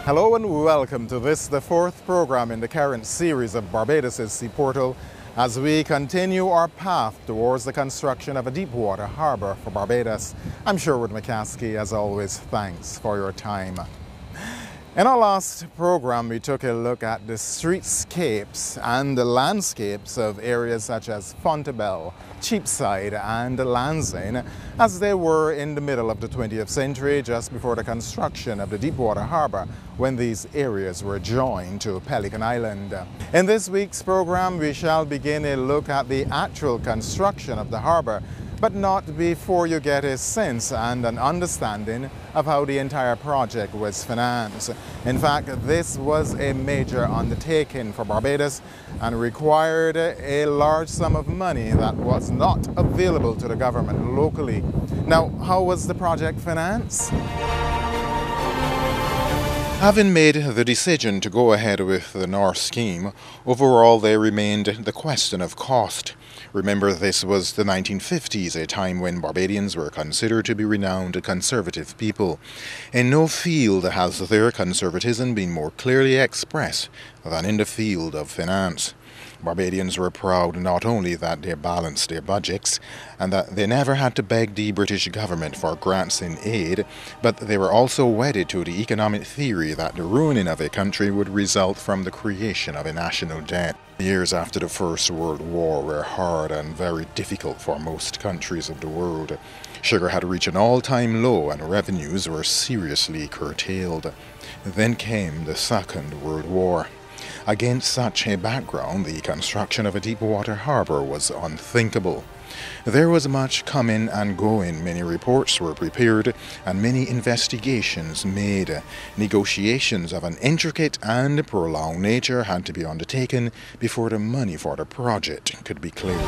Hello and welcome to this, the fourth program in the current series of Barbados' Sea Portal, as we continue our path towards the construction of a deep-water harbour for Barbados. I'm Sherwood McCaskey. As always, thanks for your time. In our last program, we took a look at the streetscapes and the landscapes of areas such as Fontebelle, Cheapside and Lansing, as they were in the middle of the 20th century, just before the construction of the deepwater harbour, when these areas were joined to Pelican Island. In this week's program, we shall begin a look at the actual construction of the harbour, but not before you get a sense and an understanding of how the entire project was financed. In fact, this was a major undertaking for Barbados and required a large sum of money that was not available to the government locally. Now, how was the project financed? Having made the decision to go ahead with the North scheme, overall there remained the question of cost. Remember, this was the 1950s, a time when Barbadians were considered to be renowned conservative people. In no field has their conservatism been more clearly expressed than in the field of finance. Barbadians were proud not only that they balanced their budgets and that they never had to beg the British government for grants in aid, but they were also wedded to the economic theory that the ruining of a country would result from the creation of a national debt. The years after the First World War were hard and very difficult for most countries of the world. Sugar had reached an all-time low and revenues were seriously curtailed. Then came the Second World War. Against such a background, the construction of a deep-water harbour was unthinkable. There was much coming and going, many reports were prepared, and many investigations made. Negotiations of an intricate and prolonged nature had to be undertaken before the money for the project could be cleared.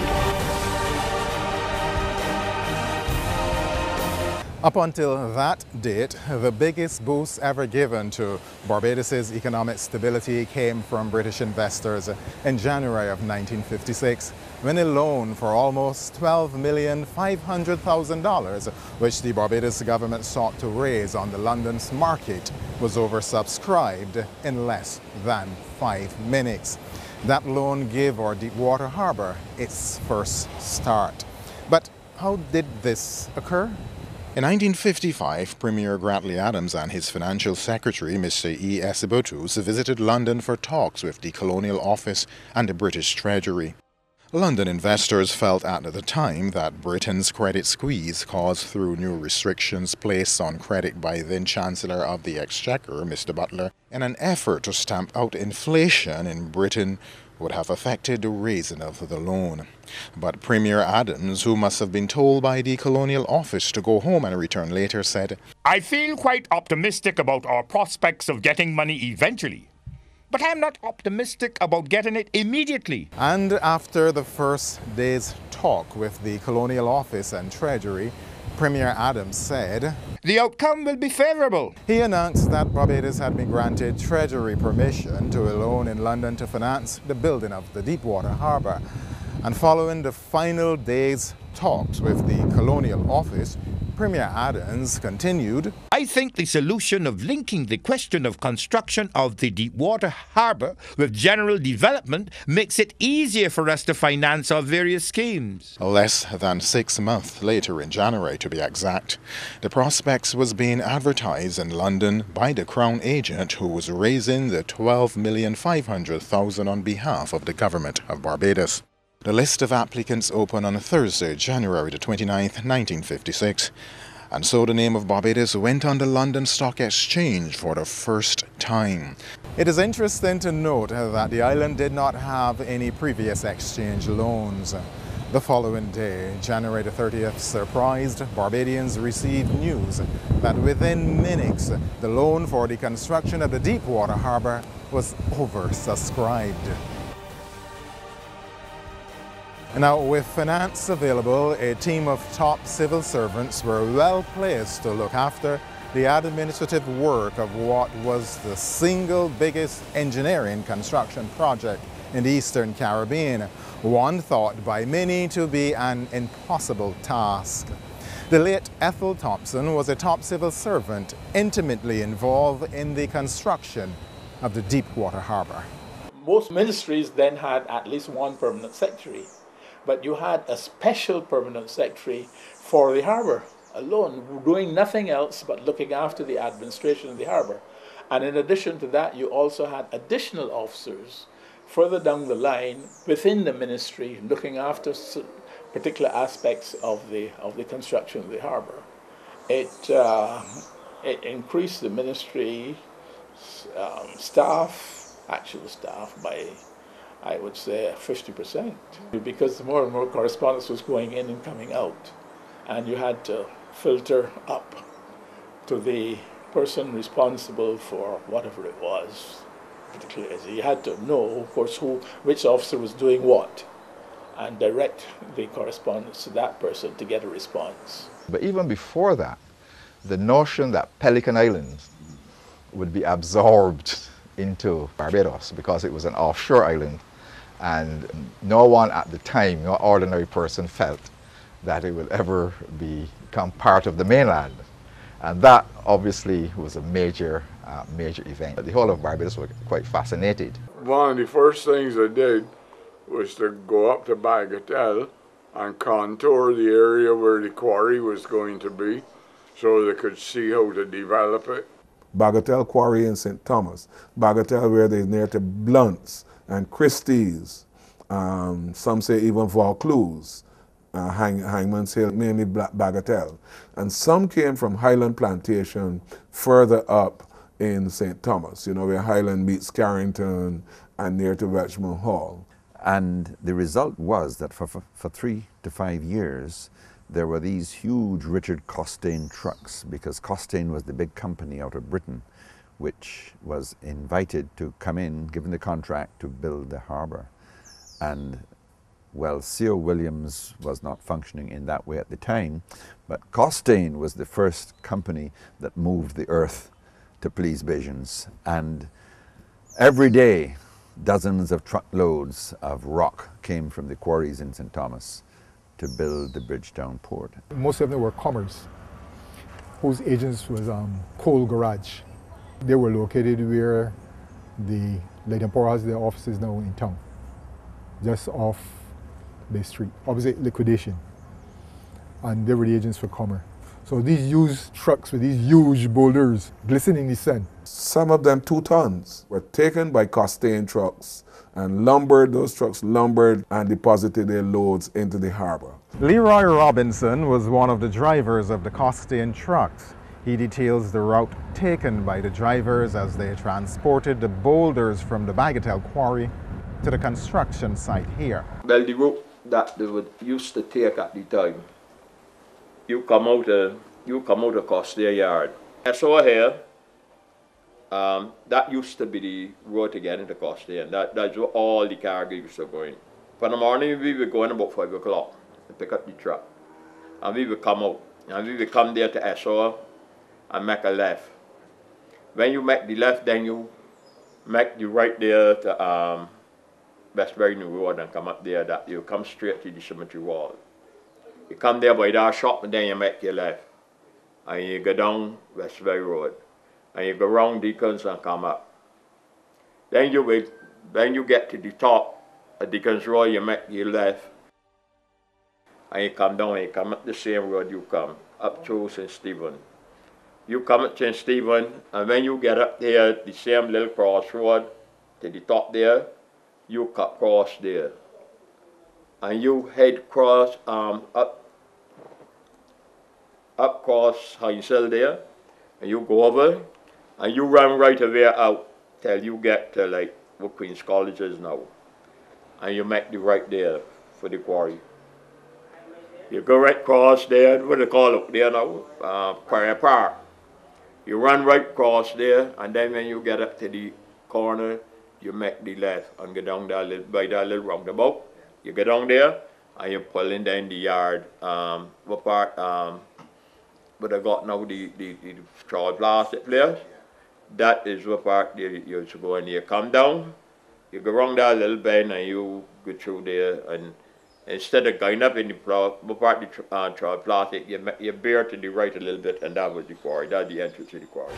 Up until that date, the biggest boost ever given to Barbados' economic stability came from British investors in January of 1956, when a loan for almost $12,500,000, which the Barbados government sought to raise on the London's market, was oversubscribed in less than 5 minutes. That loan gave our deepwater harbour its first start. But how did this occur? In 1955, Premier Grantley Adams and his financial secretary, Mr. E. Esibotus, visited London for talks with the Colonial Office and the British Treasury. London investors felt at the time that Britain's credit squeeze caused through new restrictions placed on credit by then-Chancellor of the Exchequer, Mr. Butler, in an effort to stamp out inflation in Britain would have affected the raising of the loan. But Premier Adams, who must have been told by the Colonial Office to go home and return later, said, "I feel quite optimistic about our prospects of getting money eventually, but I'm not optimistic about getting it immediately." And after the first day's talk with the Colonial Office and Treasury, Premier Adams said, "The outcome will be favorable." He announced that Barbados had been granted Treasury permission to a loan in London to finance the building of the deepwater harbour. And following the final day's talks with the Colonial Office, Premier Adams continued, "I think the solution of linking the question of construction of the deepwater harbour with general development makes it easier for us to finance our various schemes." Less than 6 months later, in January to be exact, the prospects was being advertised in London by the Crown agent who was raising the $12,500,000 on behalf of the government of Barbados. The list of applicants opened on Thursday, January the 29th, 1956, and so the name of Barbados went on the London Stock Exchange for the first time. It is interesting to note that the island did not have any previous exchange loans. The following day, January the 30th, surprised Barbadians received news that within minutes, the loan for the construction of the deepwater harbour was oversubscribed. Now, with finance available, a team of top civil servants were well placed to look after the administrative work of what was the single biggest engineering construction project in the Eastern Caribbean, one thought by many to be an impossible task. The late Ethel Thompson was a top civil servant intimately involved in the construction of the Deepwater Harbor. Most ministries then had at least one permanent secretary, but you had a special permanent secretary for the harbor alone, doing nothing else but looking after the administration of the harbor. And in addition to that, you also had additional officers further down the line within the ministry looking after particular aspects of the construction of the harbor. It increased the ministry actual staff by, I would say, 50%, because more and more correspondence was going in and coming out, and you had to filter up to the person responsible for whatever it was. Particularly, you had to know, of course, which officer was doing what, and direct the correspondence to that person to get a response. But even before that, the notion that Pelican Island would be absorbed into Barbados because it was an offshore island, and no one at the time, no ordinary person, felt that it would ever become part of the mainland. And that obviously was a major event. The whole of Barbados were quite fascinated. One of the first things I did was to go up to Bagatelle and contour the area where the quarry was going to be so they could see how to develop it. Bagatelle Quarry in St. Thomas, Bagatelle where they're near to Blunt's and Christie's, some say even Vaucluse, Hangman's Hill, mainly Bagatelle. And some came from Highland Plantation further up in St. Thomas, you know, where Highland meets Carrington and near to Richmond Hall. And the result was that for 3 to 5 years, there were these huge Richard Costain trucks, because Costain was the big company out of Britain which was invited to come in, given the contract to build the harbour. And well, C.O. Williams was not functioning in that way at the time, but Costain was the first company that moved the earth to please Bajans. And every day, dozens of truckloads of rock came from the quarries in St. Thomas to build the Bridgetown port. Most of them were commerce, whose agents was Coal Garage. They were located where the Leighton Power has their offices now in town, just off the street, opposite liquidation. And they were the agents for commerce. So these used trucks with these huge boulders glistening in the sun. Some of them 2 tons were taken by Costain trucks and those trucks lumbered and deposited their loads into the harbor. Leroy Robinson was one of the drivers of the Costain trucks. He details the route taken by the drivers as they transported the boulders from the Bagatelle quarry to the construction site here. Well, the route that they would used to take at the time, you come out of Costain Yard. I saw here, that used to be the road to get into Costain. That's where all the cargo used to go in. For the morning, we would go in about 5 o'clock to pick up the truck. And we would come out. And we would come there to Esau and make a left. When you make the left, then you make the right there to Westbury New Road and come up there. That you come straight to the cemetery wall. You come there by that shop and then you make your left. And you go down Westbury Road. And you go round Deacons and come up. Then you get to the top of Deacons Road, you make your left. And you come down and you come up the same road you come, up to St. Stephen. You come at St. Stephen, and when you get up there, the same little crossroad to the top there, you cut cross there. And you head across, up cross Hineshill there, and you go over, and you run right away out till you get to like where Queen's College is now. And you make the right there for the quarry. You go right across there, what do they call it there now? Quarry Park. You run right across there, and then when you get up to the corner, you make the left and go down that by that little roundabout. You go down there, and you pull in down the yard. What part? What I got now, the Charles Plastic place. That is what part you used to go in. You come down, you go around that little bend, and you go through there, and Instead of going up in the plastic, you bear to the right a little bit, and that was the quarry. That's the entrance to the quarry.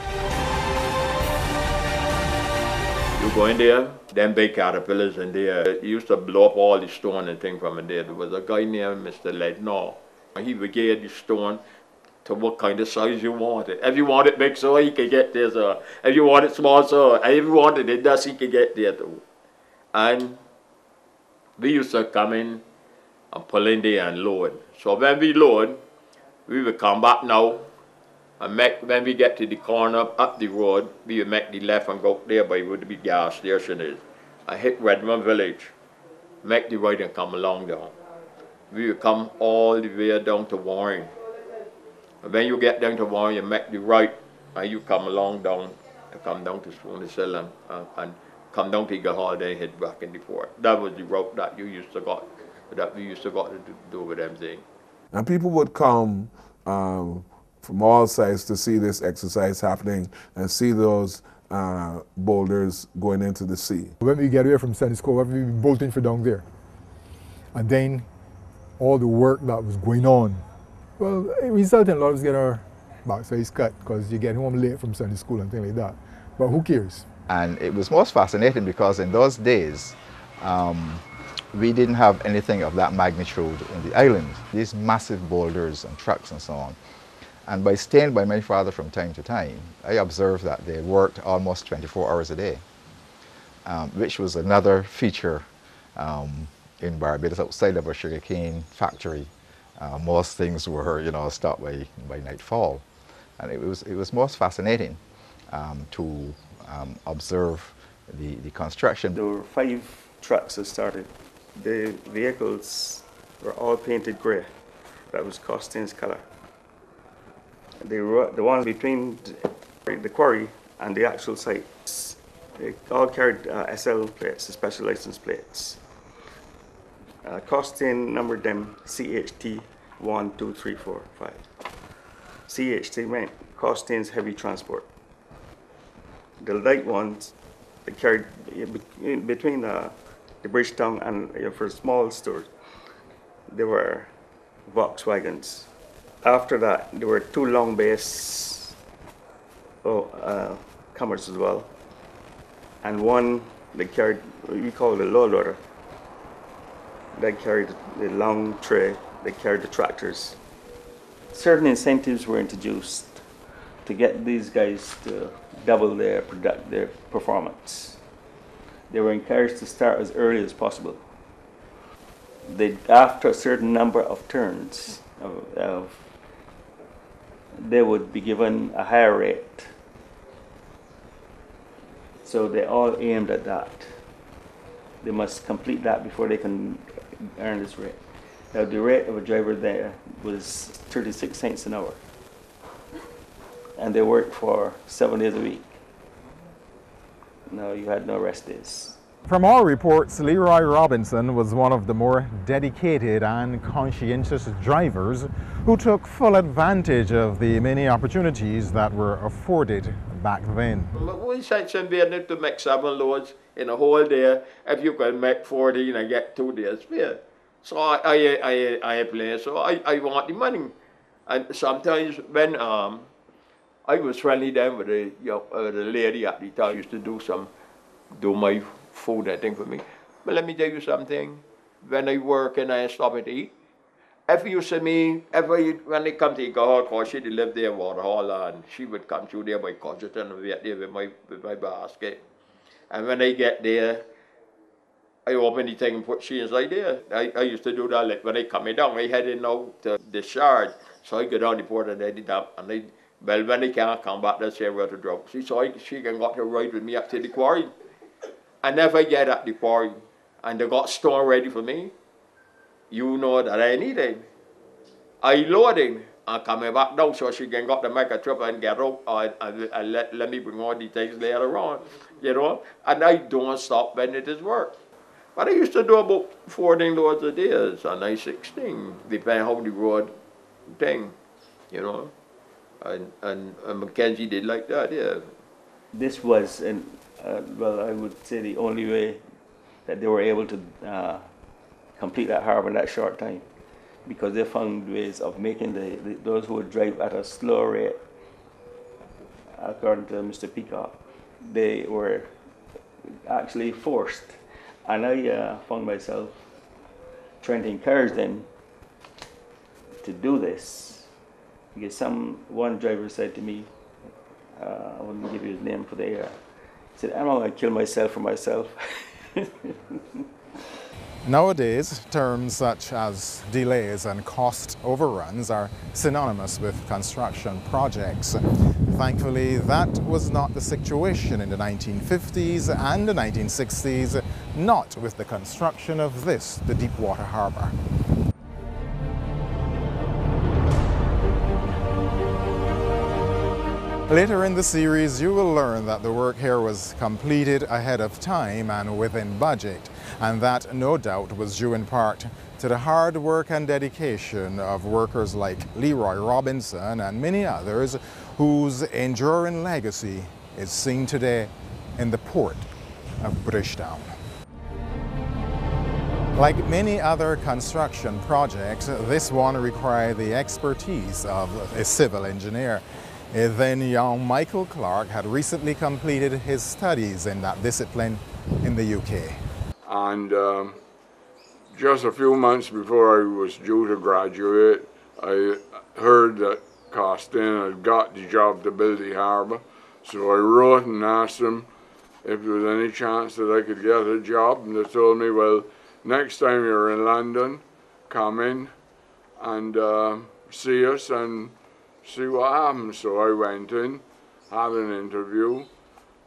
You go in there, them big caterpillars in there, used to blow up all the stone and things from in there. There was a guy named Mr. Lednor. He would get the stone to what kind of size you wanted. If you wanted big, so he could get there. So if you wanted small, so if you wanted it, that's he could get there too. And we used to come in and pull in there and load. So when we load, we would come back now and when we get to the corner up the road, we would make the left and go there by where the big gas station is. I hit Redmond Village, make the right and come along down. We would come all the way down to Warren. And when you get down to Warren, you make the right and you come along down, to come down to Spoonhill and come down to Eagle Hall, then head back in the port. That was the route that you used to got, that we used to got to do with them things. And people would come from all sides to see this exercise happening and see those boulders going into the sea. When we get away from Sunday School, we were bolting for down there. And then all the work that was going on, well, it resulted in a lot of us getting our backsides cut because you get home late from Sunday School and things like that. But who cares? And it was most fascinating because in those days, we didn't have anything of that magnitude in the island. These massive boulders and trucks and so on. And by staying by my father from time to time, I observed that they worked almost 24 hours a day, which was another feature in Barbados outside of a sugarcane factory. Most things were, stopped by nightfall. And it was most fascinating to observe the construction. There were 5 trucks that started. The vehicles were all painted grey. That was Costain's colour. The ones between the quarry and the actual site, they all carried SL plates, special license plates. Costain numbered them CHT 1, 2, 3, 4, 5. CHT meant Costain's heavy transport. The light ones, they carried between the bridge tongue and for small stores, they were Volkswagens. After that, there were 2 long base comers as well, and one they carried, we call it a low loader. They carried the long tray, they carried the tractors. Certain incentives were introduced to get these guys to double their performance. They were encouraged to start as early as possible. After a certain number of turns, they would be given a higher rate. So they all aimed at that. They must complete that before they can earn this rate. Now the rate of a driver there was 36 cents an hour. And they worked for 7 days a week. No, you had no rest days. From all reports, Leroy Robinson was one of the more dedicated and conscientious drivers who took full advantage of the many opportunities that were afforded back then. We section being able to make 7 loads in a whole day. If you can make 14 and get 2 days spare. So I play, so I want the money. And sometimes when I was friendly then with the lady at the time used to do my food and thing for me. But let me tell you something. When I work and I stop and eat, if you see me, when they come to Eagle Hall, because she lived there in Waterhall, and she would come through there by Codgerton and be there with my basket. And when I get there, I open the thing and put she inside there. I used to do that like when I come down, I heading out to discharge. So I go down the port and I did that. And when they can't come back, they say where to drop. She can got to ride with me up to the quarry. And if I get at the quarry and they got stone ready for me, you know that I need it. I loading and coming back down so she can got to make a trip and get out and let me bring all the things later on, And I don't stop when it is work. But I used to do about 14 loads a day, and I 16, depending how the road thing, And Mackenzie did like that, yeah. This was, I would say the only way that they were able to complete that harbor in that short time, because they found ways of making those who would drive at a slow rate, according to Mr. Peacock, they were actually forced. And I found myself trying to encourage them to do this, because one driver said to me, I wouldn't give you his name for the air, he said, I'm not going to kill myself for myself. Nowadays, terms such as delays and cost overruns are synonymous with construction projects. Thankfully, that was not the situation in the 1950s and the 1960s, not with the construction of the Deepwater Harbor. Later in the series, you will learn that the work here was completed ahead of time and within budget, and that no doubt was due in part to the hard work and dedication of workers like Leroy Robinson and many others whose enduring legacy is seen today in the port of Bridgetown. Like many other construction projects, this one required the expertise of a civil engineer. Then young Michael Clark had recently completed his studies in that discipline in the UK. And just a few months before I was due to graduate, I heard that Costain had got the job to build the harbour. So I wrote and asked them if there was any chance that I could get a job. And they told me, well, next time you're in London, come in and see us and see what happens. So I went in, had an interview,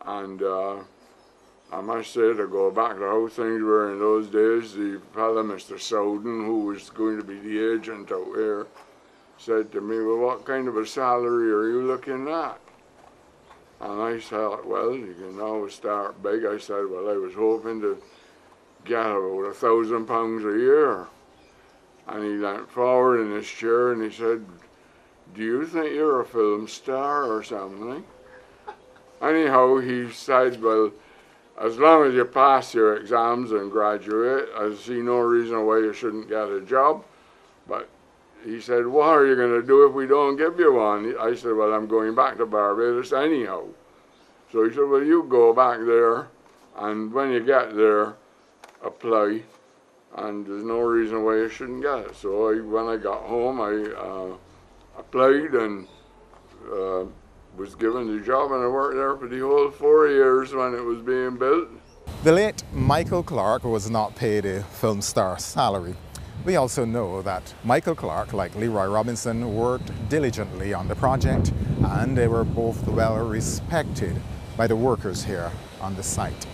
and I must say, to go back to how things were in those days, the fellow, Mr. Soden, who was going to be the agent out here, said to me, well, what kind of a salary are you looking at? And I said, well, you can always start big. I said, well, I was hoping to get about £1,000 a year. And he leant forward in his chair and he said, do you think you're a film star or something? Anyhow, he said, well, as long as you pass your exams and graduate, I see no reason why you shouldn't get a job. But he said, what are you going to do if we don't give you one? I said, well, I'm going back to Barbados anyhow. So he said, well, you go back there, and when you get there, apply, and there's no reason why you shouldn't get it. So when I got home, I applied and was given the job, and I worked there for the whole 4 years when it was being built. The late Michael Clark was not paid a film star salary. We also know that Michael Clark, like Leroy Robinson, worked diligently on the project, and they were both well respected by the workers here on the site.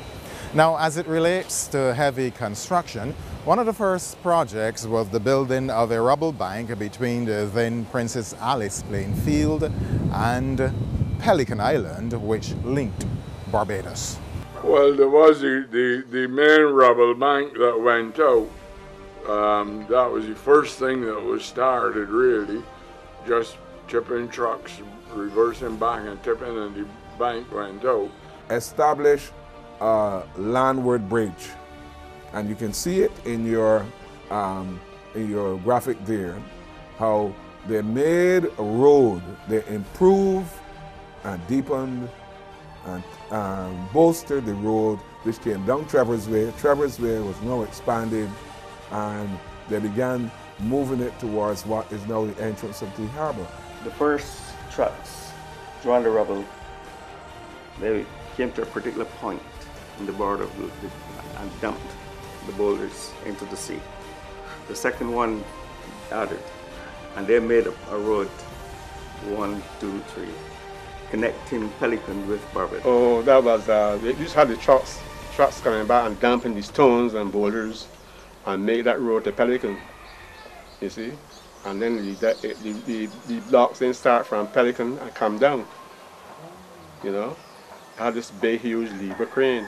Now, as it relates to heavy construction, one of the first projects was the building of a rubble bank between the then Princess Alice playing field and Pelican Island, which linked Barbados. Well, there was the main rubble bank that went out. That was the first thing that was started, really. Just tipping trucks, reversing back and tipping, and the bank went out. Establish a landward bridge, and you can see it in your graphic there, how they made a road, they improved and deepened and bolstered the road which came down Travers Way. Travers Way was now expanded, and they began moving it towards what is now the entrance of the harbor. The first trucks drawing the rubble, they came to a particular point in the border of and dumped the boulders into the sea. The second one added, and they made a road 1, 2, 3, connecting Pelican with Barbados. Oh, that was, they just had the trucks coming back and dumping the stones and boulders and make that road to Pelican, you see? And then the blocks then start from Pelican and come down, you know? Had this big, huge lever crane.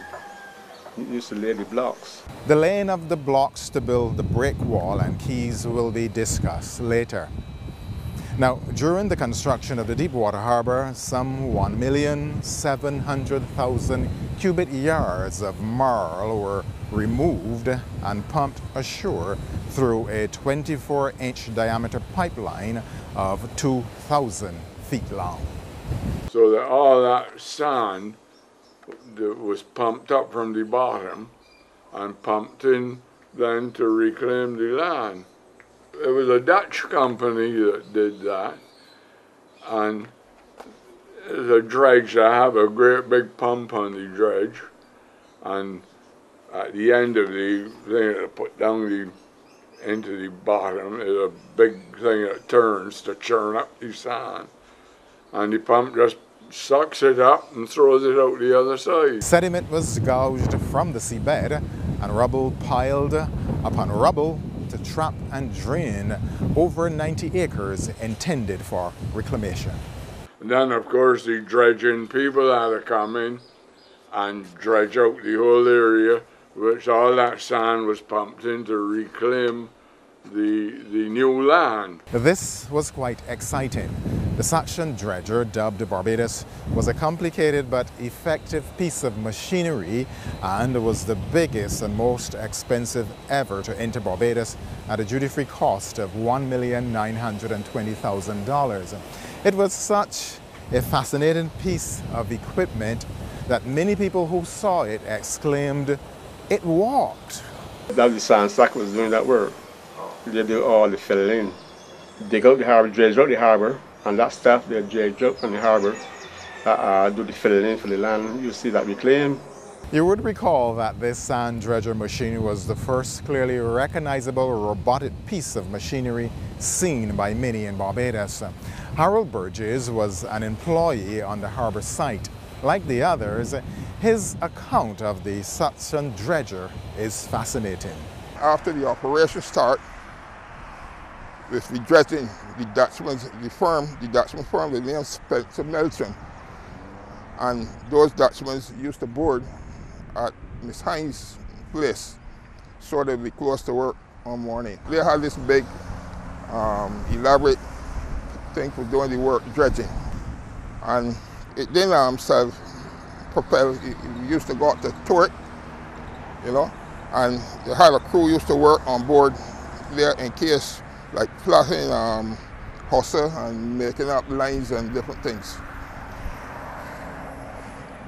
It used to lay the blocks. The laying of the blocks to build the brick wall and quays will be discussed later. Now, during the construction of the Deepwater Harbor, some 1,700,000 cubic yards of marl were removed and pumped ashore through a 24-inch diameter pipeline of 2,000 feet long. So that all that sand that was pumped up from the bottom and pumped in then to reclaim the land. It was a Dutch company that did that, and the dredge, I have a great big pump on the dredge, and at the end of the thing that I put down into the bottom is a big thing that turns to churn up the sand, and the pump just sucks it up and throws it out the other side. Sediment was gouged from the seabed and rubble piled upon rubble to trap and drain over 90 acres intended for reclamation. And then, of course, the dredging people had to come in and dredge out the whole area, which all that sand was pumped in to reclaim the new land. This was quite exciting. The suction dredger, dubbed Barbados, was a complicated but effective piece of machinery and was the biggest and most expensive ever to enter Barbados at a duty-free cost of $1,920,000. It was such a fascinating piece of equipment that many people who saw it exclaimed, "It walked." That the sand sack was doing that work. They do all the filling, dig out the harbor, dredge out the harbor, and that stuff they dredge out from the harbor, do the filling for the land. You see that reclaim. You would recall that this sand dredger machine was the first clearly recognizable robotic piece of machinery seen by many in Barbados. Harold Burgess was an employee on the harbor site. Like the others, his account of the suction dredger is fascinating. After the operation started, with the dredging, the Dutchman firm, the name Spencer Melton, and those Dutchmen used to board at Miss Hines' place, so they'd be close to work one morning. They had this big, elaborate thing for doing the work, dredging, and it didn't self-propel. It used to go up to turret, you know, and they had a crew used to work on board there in case, like plotting hustle and making up lines and different things.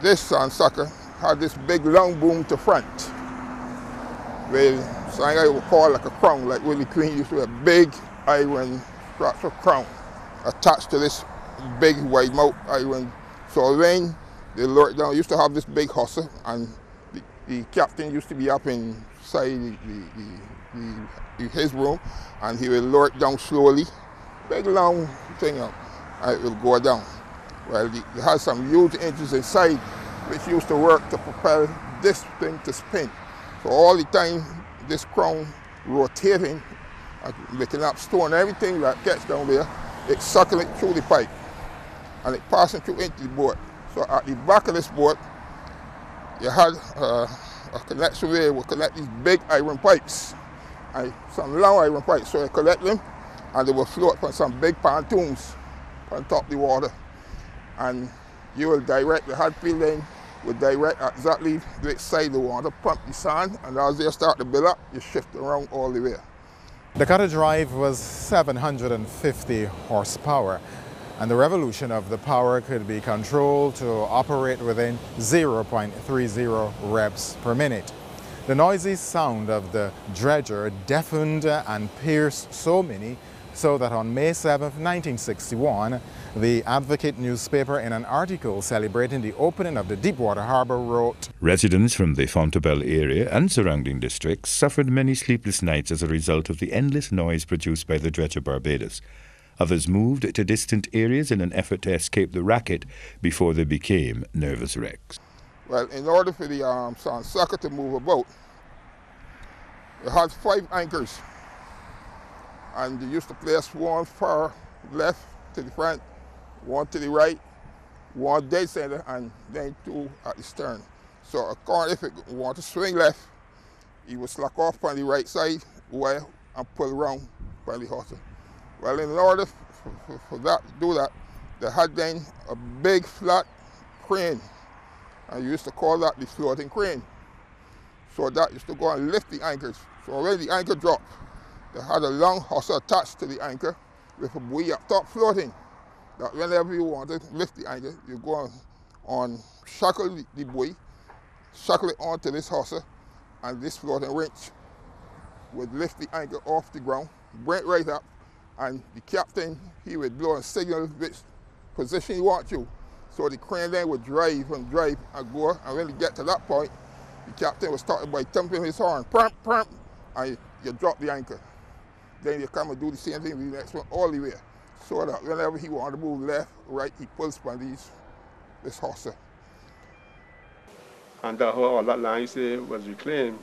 This sand sucker had this big long boom to front, with something I would call like a crown, like Willie Queen used to have a big iron structure crown attached to this big wide mouth iron. So when they lowered down, used to have this big hustle, and the captain used to be up inside his room, and he will lower it down slowly, big long thing up, and it will go down. Well, they had some huge engines inside which used to work to propel this thing to spin. So all the time this crown rotating, making up stone, everything that gets down there, it's sucking it through the pipe and it passing through into the boat. So at the back of this boat, you had a connection where it would connect these big iron pipes, and some long iron pipes. So you collect them and they will float on some big pontoons on top of the water. And you will direct, the Hadfield lane will direct exactly which side the water, pump the sand, and as they start to build up, you shift around all the way. The cutter drive was 750 horsepower, and the revolution of the power could be controlled to operate within 0.30 reps per minute. The noisy sound of the dredger deafened and pierced so many so that on May 7, 1961, the Advocate newspaper, in an article celebrating the opening of the Deepwater Harbor, wrote, "Residents from the Fontebelle area and surrounding districts suffered many sleepless nights as a result of the endless noise produced by the dredger Barbados. Others moved to distant areas in an effort to escape the racket before they became nervous wrecks." Well, in order for the sand sucker to move about, it had 5 anchors. And they used to place one far left to the front, one to the right, one dead center, and then 2 at the stern. So if it want to swing left, he would slack off on the right side, and pull around by the hustle. Well, in order for that, do that, they had then a big flat crane. And you used to call that the floating crane. So that used to go and lift the anchors. So when the anchor dropped, they had a long hawser attached to the anchor with a buoy up top floating. That whenever you wanted to lift the anchor, you go on shackle the buoy, shackle it onto this hawser, and this floating winch would lift the anchor off the ground, bring it right up, and the captain, he would blow a signal which position he wants you. So the crane then would drive and go, and when you get to that point, the captain would start by thumping his horn, pramp, pramp, and you drop the anchor. Then you come and do the same thing with the next one all the way. So that whenever he wanted to move left, right, he pulls on this hawser. And that whole, all that land you say was reclaimed.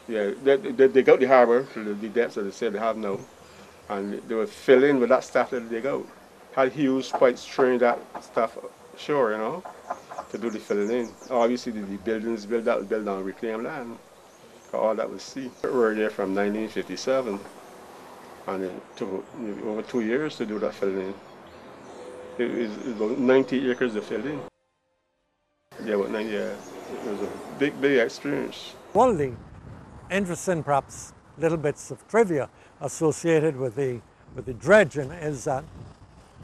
Yeah, they got the harbour to the depths that they said they have now. And they were filling with that stuff that they got. Had huge pipes stringing that stuff ashore, you know, to do the filling in. Obviously the buildings built on reclaimed land. All that was sea. We were there from 1957. And it took over 2 years to do that filling in. It was about 90 acres to fill in. Yeah, about 90, yeah. It was a big experience. One of the interesting, perhaps, little bits of trivia associated with the dredging is that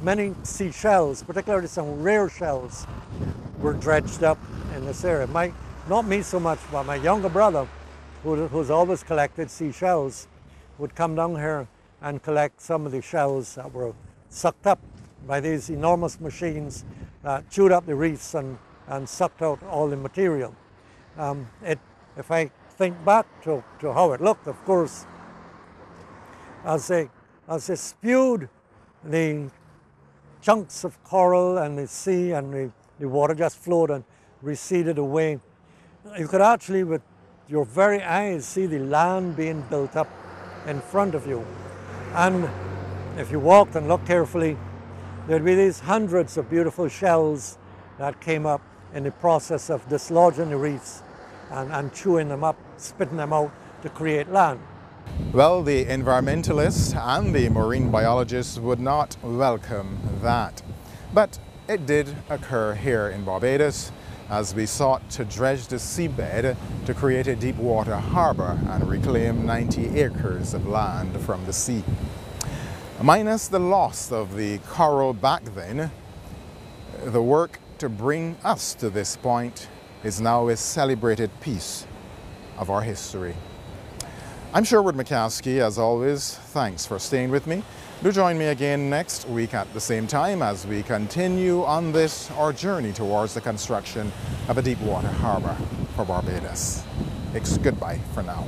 many seashells, particularly some rare shells, were dredged up in this area. Not me so much, but my younger brother, who's always collected seashells, would come down here and collect some of the shells that were sucked up by these enormous machines that chewed up the reefs and sucked out all the material. If I think back to how it looked, of course, as they spewed the chunks of coral and the sea and the water just flowed and receded away, you could actually with your very eyes see the land being built up in front of you. And if you walked and looked carefully, there'd be these hundreds of beautiful shells that came up in the process of dislodging the reefs and chewing them up, spitting them out to create land. Well, the environmentalists and the marine biologists would not welcome that. But it did occur here in Barbados as we sought to dredge the seabed to create a deep water harbour and reclaim 90 acres of land from the sea. Minus the loss of the coral back then, the work to bring us to this point is now a celebrated piece of our history. I'm Sherwood McCaskey, as always. Thanks for staying with me. Do join me again next week at the same time as we continue on our journey towards the construction of a deep water harbour for Barbados. It's goodbye for now.